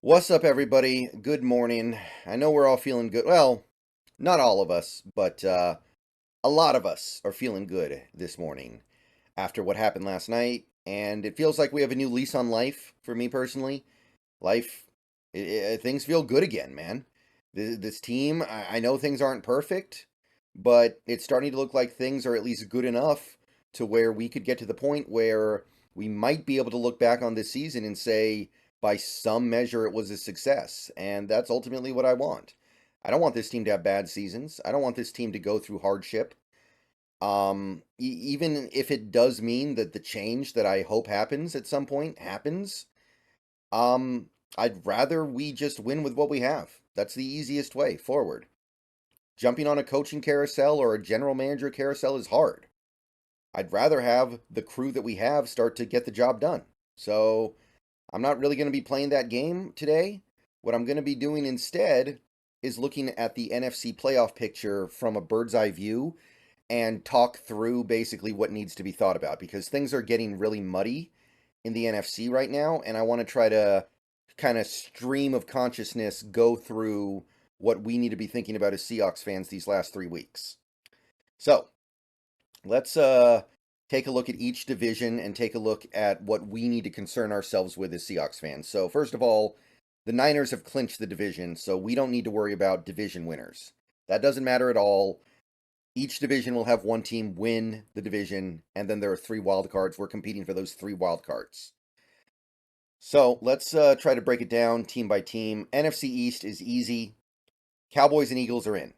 What's up, everybody? Good morning. I know we're all feeling good. Well, not all of us, but a lot of us are feeling good this morning after what happened last night. And it feels like we have a new lease on life for me personally. Life, things feel good again, man. This team, I know things aren't perfect, but it's starting to look like things are at least good enough to where we could get to the point where we might be able to look back on this season and say, by some measure, it was a success. And that's ultimately what I want. I don't want this team to have bad seasons. I don't want this team to go through hardship. Even if it does mean that the change that I hope happens at some point happens, um, I'd rather we just win with what we have. That's the easiest way forward. Jumping on a coaching carousel or a general manager carousel is hard. I'd rather have the crew that we have start to get the job done. So I'm not really going to be playing that game today. What I'm going to be doing instead is looking at the NFC playoff picture from a bird's eye view and talk through basically what needs to be thought about because things are getting really muddy in the NFC right now, and I want to try to kind of stream of consciousness go through what we need to be thinking about as Seahawks fans these last 3 weeks. So let's take a look at each division and take a look at what we need to concern ourselves with as Seahawks fans. So first of all, the Niners have clinched the division, so we don't need to worry about division winners. That doesn't matter at all. Each division will have one team win the division, and then there are 3 wild cards. We're competing for those 3 wild cards. So let's try to break it down team by team. NFC East is easy. Cowboys and Eagles are in.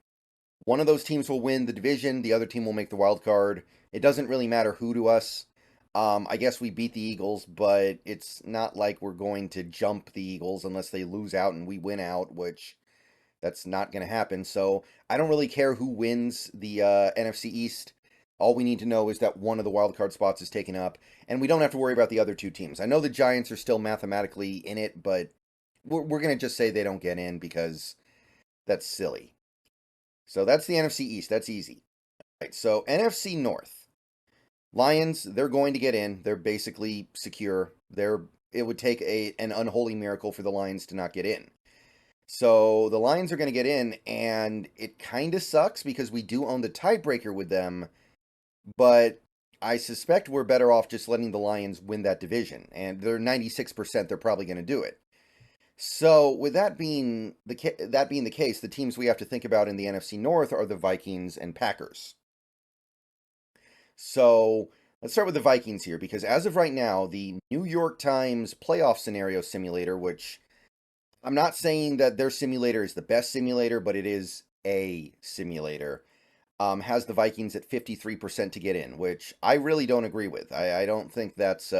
One of those teams will win the division. The other team will make the wild card. It doesn't really matter who to us. I guess we beat the Eagles, but it's not like we're going to jump the Eagles unless they lose out and we win out, which that's not going to happen. So I don't really care who wins the NFC East. All we need to know is that one of the wild card spots is taken up, and we don't have to worry about the other 2 teams. I know the Giants are still mathematically in it, but we're going to just say they don't get in because that's silly. So that's the NFC East. That's easy. All right, so NFC North. Lions, they're going to get in. They're basically secure. It would take an unholy miracle for the Lions to not get in. So the Lions are going to get in, and it kind of sucks because we do own the tiebreaker with them, but I suspect we're better off just letting the Lions win that division, and they're 96% they're probably going to do it. So with that being the case, the teams we have to think about in the NFC North are the Vikings and Packers. So let's start with the Vikings here, because as of right now, the New York Times playoff scenario simulator, which I'm not saying that their simulator is the best simulator, but it is a simulator, has the Vikings at 53% to get in, which I really don't agree with. I don't think that's...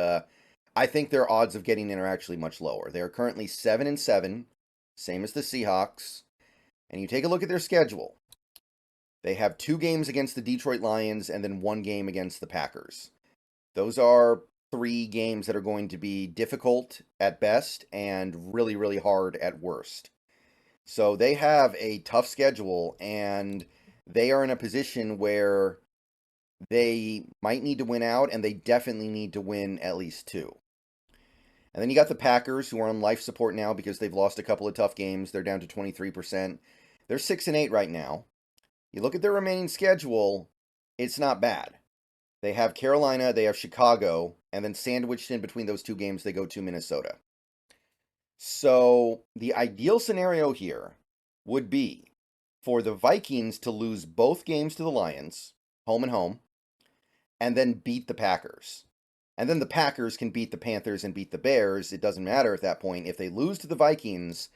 I think their odds of getting in are actually much lower. They are currently 7-7, same as the Seahawks. And you take a look at their schedule. They have 2 games against the Detroit Lions and then 1 game against the Packers. Those are 3 games that are going to be difficult at best and really, really hard at worst. So they have a tough schedule, and they are in a position where they might need to win out, and they definitely need to win at least 2. And then you got the Packers, who are on life support now because they've lost a couple of tough games. They're down to 23%. They're 6-8 right now. You look at their remaining schedule, it's not bad. They have Carolina, they have Chicago, and then sandwiched in between those 2 games, they go to Minnesota. So the ideal scenario here would be for the Vikings to lose both games to the Lions, home and home, and then beat the Packers. And then the Packers can beat the Panthers and beat the Bears. It doesn't matter at that point. If they lose to the Vikings,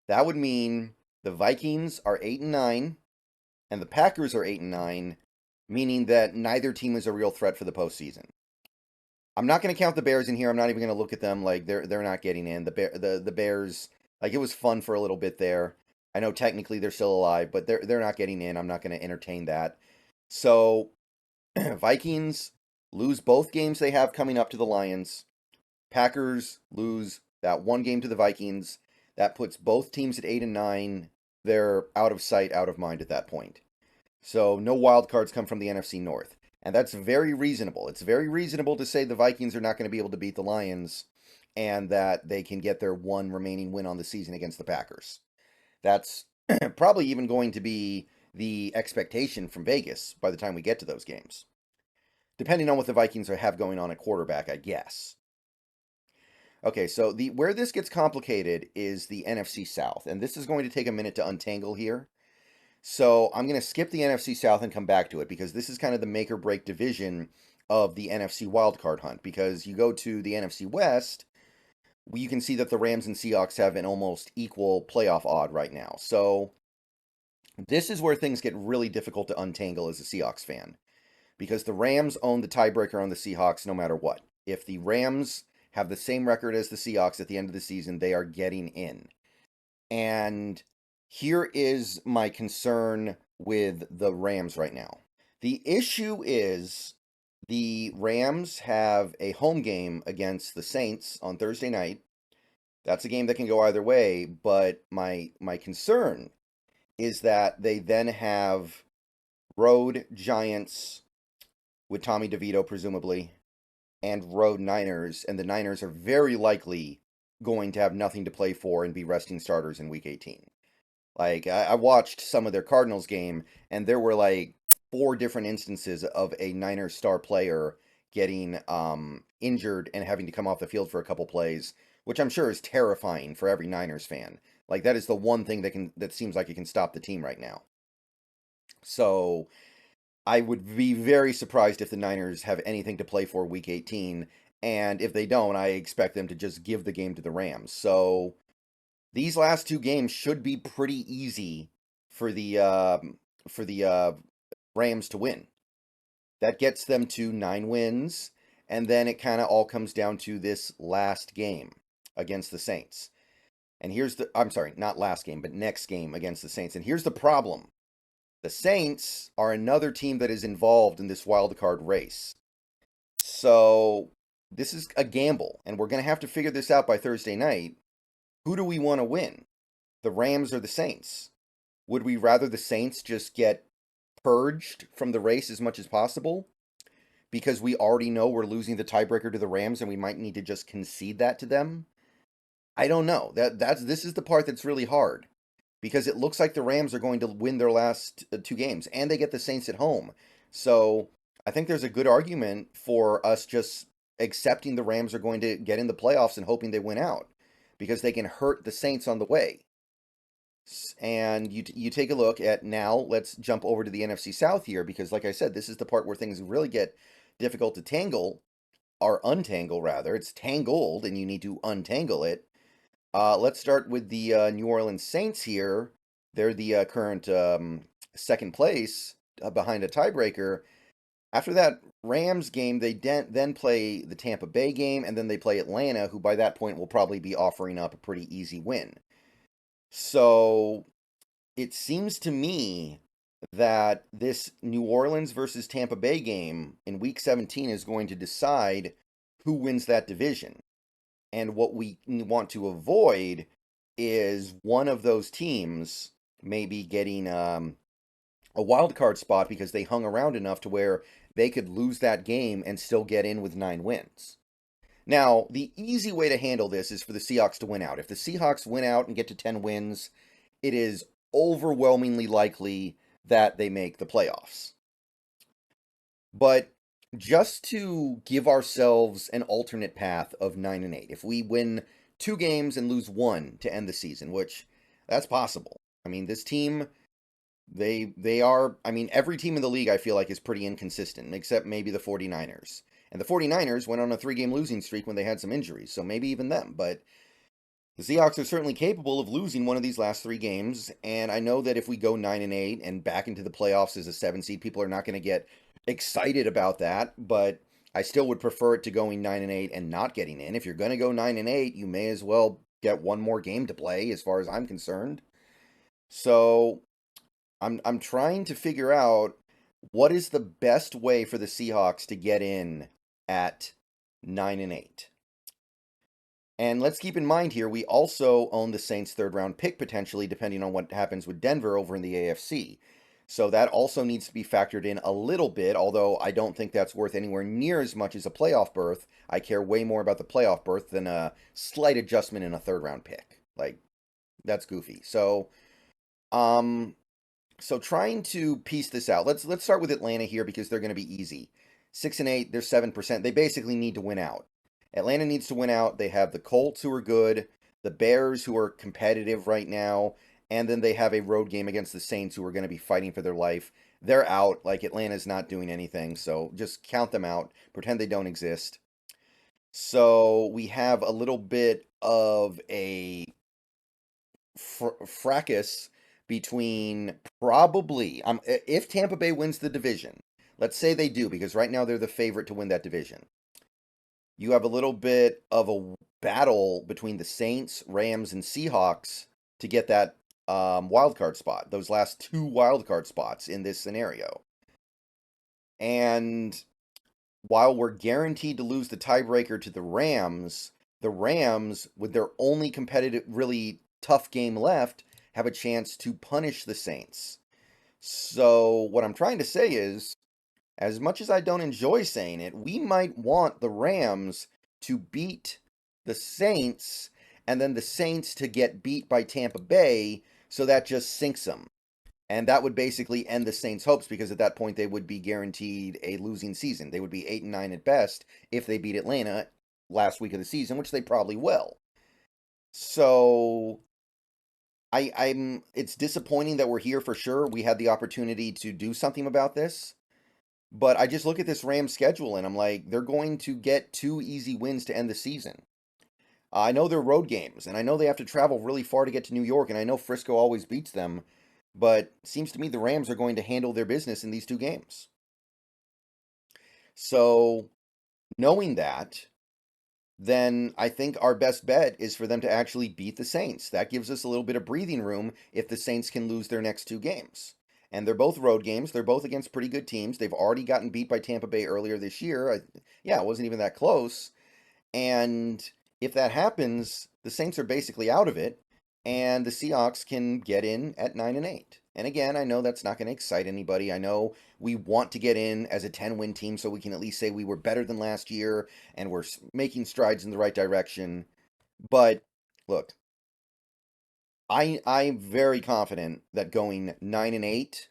that would mean the Vikings are 8-9 and the Packers are 8-9, meaning that neither team is a real threat for the postseason. I'm not going to count the Bears in here. I'm not even going to look at them like they're not getting in. The Bears, like, it was fun for a little bit there. I know technically they're still alive, but they're not getting in. I'm not going to entertain that. So Vikings lose both games they have coming up to the Lions. Packers lose that 1 game to the Vikings. That puts both teams at 8-9. They're out of sight, out of mind at that point. So no wild cards come from the NFC North. And that's very reasonable. It's very reasonable to say the Vikings are not going to be able to beat the Lions and that they can get their one remaining win on the season against the Packers. That's probably even going to be the expectation from Vegas by the time we get to those games, depending on what the Vikings have going on at quarterback, I guess. Okay, so where this gets complicated is the NFC South, and this is going to take a minute to untangle here. So I'm going to skip the NFC South and come back to it because this is kind of the make or break division of the NFC wildcard hunt. Because you go to the NFC West, you can see that the Rams and Seahawks have an almost equal playoff odd right now. So this is where things get really difficult to untangle as a Seahawks fan, because the Rams own the tiebreaker on the Seahawks no matter what. If the Rams have the same record as the Seahawks at the end of the season, they are getting in. And here is my concern with the Rams right now. The issue is the Rams have a home game against the Saints on Thursday night. That's a game that can go either way, but my concern is that they then have road Giants with Tommy DeVito, presumably, and road Niners, and the Niners are very likely going to have nothing to play for and be resting starters in Week 18. Like, I watched some of their Cardinals game, and there were like 4 different instances of a Niners star player getting injured and having to come off the field for a couple plays, which I'm sure is terrifying for every Niners fan. Like, that is the one thing that seems like it can stop the team right now. So I would be very surprised if the Niners have anything to play for Week 18, and if they don't, I expect them to just give the game to the Rams. So these last 2 games should be pretty easy for the Rams to win. That gets them to 9 wins, and then it kind of all comes down to this last game against the Saints. And I'm sorry, not last game, but next game against the Saints. And here's the problem. The Saints are another team that is involved in this wild card race. So this is a gamble, and we're going to have to figure this out by Thursday night. Who do we want to win? The Rams or the Saints? Would we rather the Saints just get purged from the race as much as possible? Because we already know we're losing the tiebreaker to the Rams and we might need to just concede that to them? I don't know. This is the part that's really hard. Because it looks like the Rams are going to win their last 2 games, and they get the Saints at home. So I think there's a good argument for us just accepting the Rams are going to get in the playoffs and hoping they win out, because they can hurt the Saints on the way. And you take a look at now, let's jump over to the NFC South here, because like I said, this is the part where things really get difficult to tangle, or untangle rather. It's tangled, and you need to untangle it. Let's start with the New Orleans Saints here. They're the current second place behind a tiebreaker. After that Rams game, they then play the Tampa Bay game, and then they play Atlanta, who by that point will probably be offering up a pretty easy win. So it seems to me that this New Orleans versus Tampa Bay game in Week 17 is going to decide who wins that division. And what we want to avoid is one of those teams maybe getting a wild card spot because they hung around enough to where they could lose that game and still get in with 9 wins. Now, the easy way to handle this is for the Seahawks to win out. If the Seahawks win out and get to 10 wins, it is overwhelmingly likely that they make the playoffs. But just to give ourselves an alternate path of 9-8, if we win 2 games and lose 1 to end the season, which that's possible. I mean, this team, they are, I mean, every team in the league I feel like is pretty inconsistent, except maybe the 49ers. And the 49ers went on a 3-game losing streak when they had some injuries, so maybe even them. But the Seahawks are certainly capable of losing one of these last 3 games, and I know that if we go 9-8 and back into the playoffs as a 7 seed, people are not going to get excited about that, but I still would prefer it to going 9-8 and not getting in. If you're going to go 9-8, you may as well get one more game to play, as far as I'm concerned. So I'm trying to figure out what is the best way for the Seahawks to get in at 9-8. And let's keep in mind here, we also own the Saints' 3rd round pick potentially, depending on what happens with Denver over in the AFC. So that also needs to be factored in a little bit, although I don't think that's worth anywhere near as much as a playoff berth. I care way more about the playoff berth than a slight adjustment in a third round pick. Like, that's goofy. Um, so trying to piece this out. Let's start with Atlanta here because they're going to be easy. 6-8, they're 7%. They basically need to win out. Atlanta needs to win out. They have the Colts who are good, the Bears who are competitive right now, and then they have a road game against the Saints who are going to be fighting for their life. They're out. Like Atlanta's not doing anything, so just count them out. Pretend they don't exist. So we have a little bit of a fracas between probably if Tampa Bay wins the division. Let's say they do because right now they're the favorite to win that division. You have a little bit of a battle between the Saints, Rams, and Seahawks to get that wild card spot. Those last two wild card spots in this scenario. And while we're guaranteed to lose the tiebreaker to the Rams, with their only competitive, really tough game left, have a chance to punish the Saints. So what I'm trying to say is, as much as I don't enjoy saying it, we might want the Rams to beat the Saints and then the Saints to get beat by Tampa Bay, so that just sinks them. And that would basically end the Saints' hopes because at that point they would be guaranteed a losing season. They would be 8-9 at best if they beat Atlanta last week of the season, which they probably will. So it's disappointing that we're here for sure. We had the opportunity to do something about this. But I just look at this Rams schedule and I'm like, they're going to get 2 easy wins to end the season. I know they're road games, and I know they have to travel really far to get to New York, and I know Frisco always beats them, but it seems to me the Rams are going to handle their business in these 2 games. So, knowing that, then I think our best bet is for them to actually beat the Saints. That gives us a little bit of breathing room if the Saints can lose their next 2 games. And they're both road games. They're both against pretty good teams. They've already gotten beat by Tampa Bay earlier this year. Yeah, it wasn't even that close. And if that happens, the Saints are basically out of it, and the Seahawks can get in at 9-8. And again, I know that's not going to excite anybody. I know we want to get in as a 10-win team so we can at least say we were better than last year and we're making strides in the right direction. But look, I'm very confident that going 9-8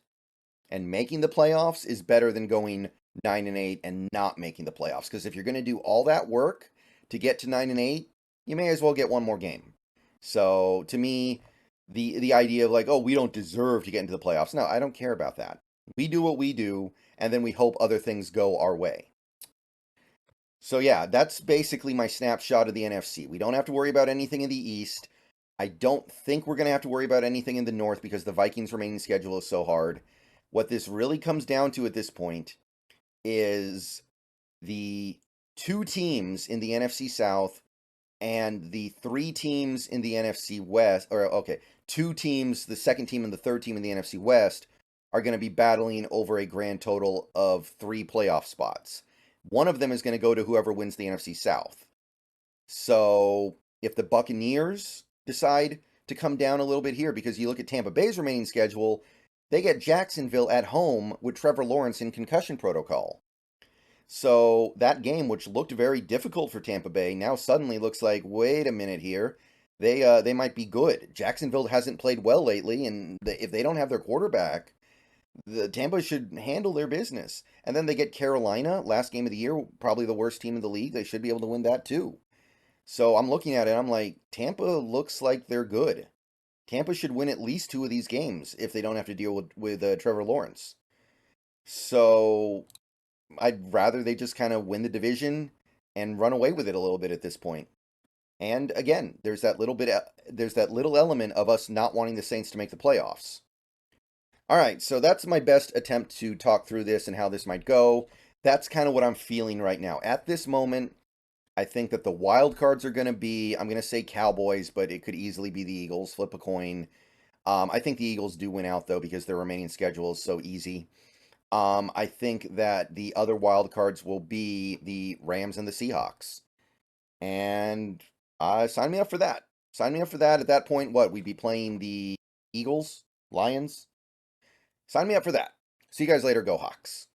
and making the playoffs is better than going 9-8 and not making the playoffs. Because if you're going to do all that work to get to 9-8, you may as well get one more game. So to me, the idea of like, oh, we don't deserve to get into the playoffs. No, I don't care about that. We do what we do, and then we hope other things go our way. So yeah, that's basically my snapshot of the NFC. We don't have to worry about anything in the East. I don't think we're going to have to worry about anything in the North because the Vikings' remaining schedule is so hard. What this really comes down to at this point is the 2 teams in the NFC South and the 3 teams in the NFC West, or okay, 2 teams, the second team and the third team in the NFC West, are going to be battling over a grand total of 3 playoff spots. One of them is going to go to whoever wins the NFC South. So if the Buccaneers decide to come down a little bit here, because you look at Tampa Bay's remaining schedule, they get Jacksonville at home with Trevor Lawrence in concussion protocol. So that game, which looked very difficult for Tampa Bay, now suddenly looks like, wait a minute here, they might be good. Jacksonville hasn't played well lately, and if they don't have their quarterback, the Tampa should handle their business. And then they get Carolina, last game of the year, probably the worst team in the league. They should be able to win that too. So I'm looking at it, I'm like, Tampa looks like they're good. Tampa should win at least 2 of these games if they don't have to deal with Trevor Lawrence. So I'd rather they just kind of win the division and run away with it a little bit at this point. And again, there's that little element of us not wanting the Saints to make the playoffs. All right, so that's my best attempt to talk through this and how this might go. That's kind of what I'm feeling right now. At this moment, I think that the wild cards are going to be, I'm going to say Cowboys, but it could easily be the Eagles. Flip a coin. I think the Eagles do win out, though, because their remaining schedule is so easy. I think that the other wild cards will be the Rams and the Seahawks. And sign me up for that. Sign me up for that. At that point, what? We'd be playing the Eagles, Lions, Sign me up for that. See you guys later. Go Hawks.